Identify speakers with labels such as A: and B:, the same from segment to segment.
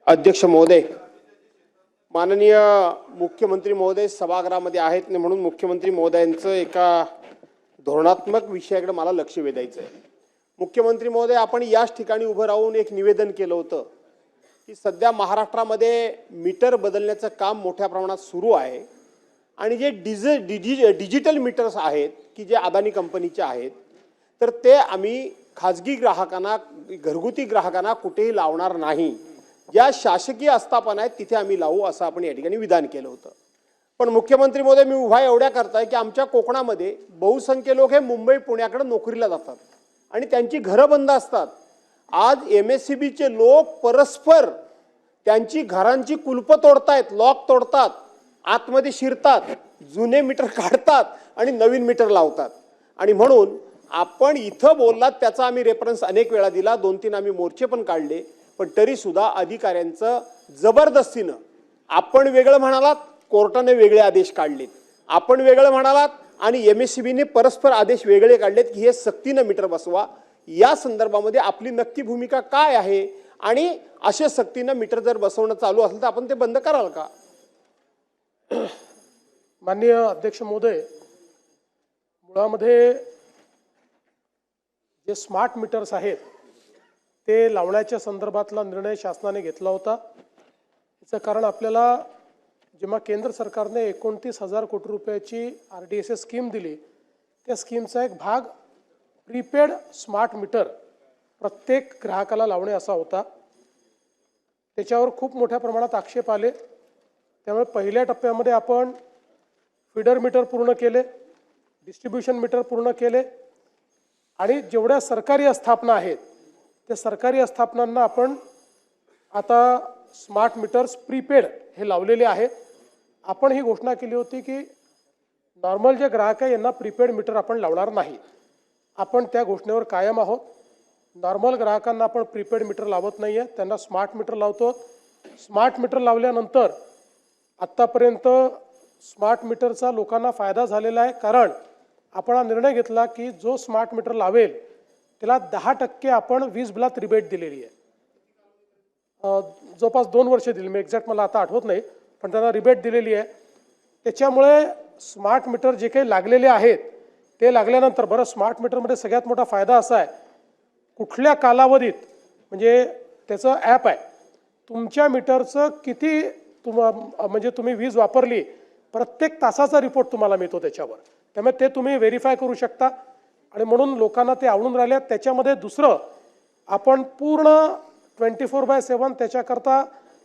A: अध्यक्ष महोदय, माननीय मुख्यमंत्री महोदय सभागृहामध्ये आहेत आणि म्हणून मुख्यमंत्री महोदयांचं एका धोरणात्मक विषयाकडे मला लक्ष वेधायचं आहे। मुख्यमंत्री महोदय, आपण याच ठिकाणी उभं राहून एक निवेदन केलं होतं की सध्या महाराष्ट्रामध्ये मीटर बदलण्याचं काम मोठ्या प्रमाणात सुरू आहे आणि जे डिजिटल मीटर्स आहेत की जे अदानी कंपनीचे आहेत तर ते आम्ही खाजगी ग्राहकांना घरगुती ग्राहकांना कुठेही लावणार नाही, ज्या शासकीय आस्थापना आहेत तिथे आम्ही लावू असं आपण या ठिकाणी विधान केलं होतं। पण मुख्यमंत्री महोदय, मी उभा एवढ्या करताय की आमच्या कोकणामध्ये बहुसंख्य लोक हे मुंबई पुण्याकडे नोकरीला जातात आणि त्यांची घरं बंद असतात। आज MSCBचे लोक परस्पर त्यांची घरांची कुलप तोडतायत, लॉक तोडतात, आतमध्ये शिरतात, जुने मीटर काढतात आणि नवीन मीटर लावतात। आणि म्हणून आपण इथं बोललात त्याचा आम्ही रेफरन्स अनेक वेळा दिला, 2-3 आम्ही मोर्चे पण काढले, पण तरी सुद्धा अधिकाऱ्यांचं जबरदस्तीनं आपण वेगळं म्हणालात, कोर्टाने वेगळे आदेश काढलेत, आपण वेगळं म्हणालात आणि MSCBने परस्पर आदेश वेगळे काढलेत की हे सक्तीनं मीटर बसवा। या संदर्भामध्ये आपली नक्की भूमिका काय आहे आणि असे सक्तीनं मीटर जर बसवणं चालू असेल तर आपण ते बंद कराल का?
B: माननीय अध्यक्ष महोदय, मुळामध्ये जे स्मार्ट मीटर्स आहेत ते लावण्याच्या संदर्भातला निर्णय शासनाने घेतला होता। याचं कारण आपल्याला जेव्हा केंद्र सरकारने 29,000 कोटी रुपयाची RDSS स्कीम दिली, त्या स्कीमचा एक भाग प्रीपेड स्मार्ट मीटर प्रत्येक ग्राहकाला लावणे असा होता। त्याच्यावर खूप मोठ्या प्रमाणात आक्षेप आले, त्यामुळे पहिल्या टप्प्यामध्ये आपण फीडर मीटर पूर्ण केले, डिस्ट्रीब्युशन मीटर पूर्ण केले आणि जेवढ्या सरकारी आस्थापना आहेत त्या सरकारी आस्थापनांना आपण आता स्मार्ट मीटर्स प्रीपेड हे लावलेले आहेत। आपण ही घोषणा केली होती की नॉर्मल जे ग्राहक आहे यांना प्रीपेड मीटर आपण लावणार नाही। आपण त्या घोषणेवर कायम आहोत। नॉर्मल ग्राहकांना आपण प्रीपेड मीटर लावत नाही आहे, त्यांना स्मार्ट मीटर लावतो। स्मार्ट मीटर लावल्यानंतर आत्तापर्यंत स्मार्ट मीटरचा लोकांना फायदा झालेला आहे, कारण आपण हा निर्णय घेतला की जो स्मार्ट मीटर लावेल त्याला 10% आपण वीज बिलात रिबेट दिलेली आहे। जवळपास 2 वर्ष दिली, मी एक्झॅक्ट मला आता आठवत नाही, पण त्यांना रिबेट दिलेली आहे। त्याच्यामुळे स्मार्ट मीटर जे काही लागलेले आहेत ते लागल्यानंतर बरं, स्मार्ट मीटरमध्ये सगळ्यात मोठा फायदा असा आहे, कुठल्या कालावधीत म्हणजे त्याचं ॲप आहे, तुमच्या मीटरचं किती म्हणजे तुम्ही वीज वापरली प्रत्येक तासाचा रिपोर्ट तुम्हाला मिळतो त्याच्यावर, त्यामुळे ते तुम्ही व्हेरीफाय करू शकता आणि म्हणून लोकांना ते आवडून राहिले। त्याच्यामध्ये दुसरं, आपण पूर्ण 24/7 त्याच्याकरता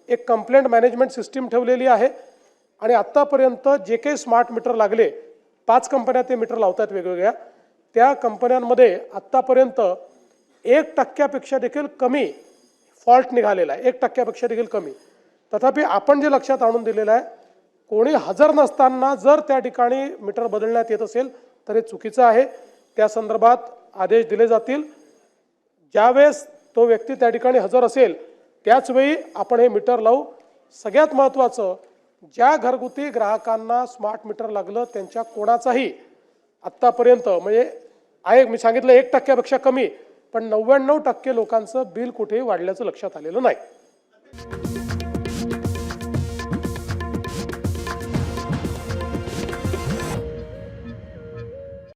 B: एक कंप्लेंट मॅनेजमेंट सिस्टीम ठेवलेली आहे आणि आत्तापर्यंत जे काही स्मार्ट मीटर लागले, 5 कंपन्या ते मीटर लावतात वेगवेगळ्या, त्या कंपन्यांमध्ये आत्तापर्यंत 1% देखील कमी फॉल्ट निघालेला आहे, 1% देखील कमी। तथापि आपण जे लक्षात आणून दिलेलं आहे, कोणी हजर नसताना जर त्या ठिकाणी मीटर बदलण्यात येत असेल तर हे चुकीचं आहे। त्या संदर्भात आदेश दिले जातील। ज्यावेळेस तो व्यक्ती त्या ठिकाणी हजर असेल त्याच वेळी आपण हे मीटर लावू। सगळ्यात महत्त्वाचं, ज्या घरगुती ग्राहकांना स्मार्ट मीटर लागलं त्यांच्या कोणाचाही आत्तापर्यंत म्हणजे आहे, मी सांगितलं 1%पेक्षा कमी, पण 99% लोकांचं बिल कुठेही वाढल्याचं लक्षात आलेलं नाही।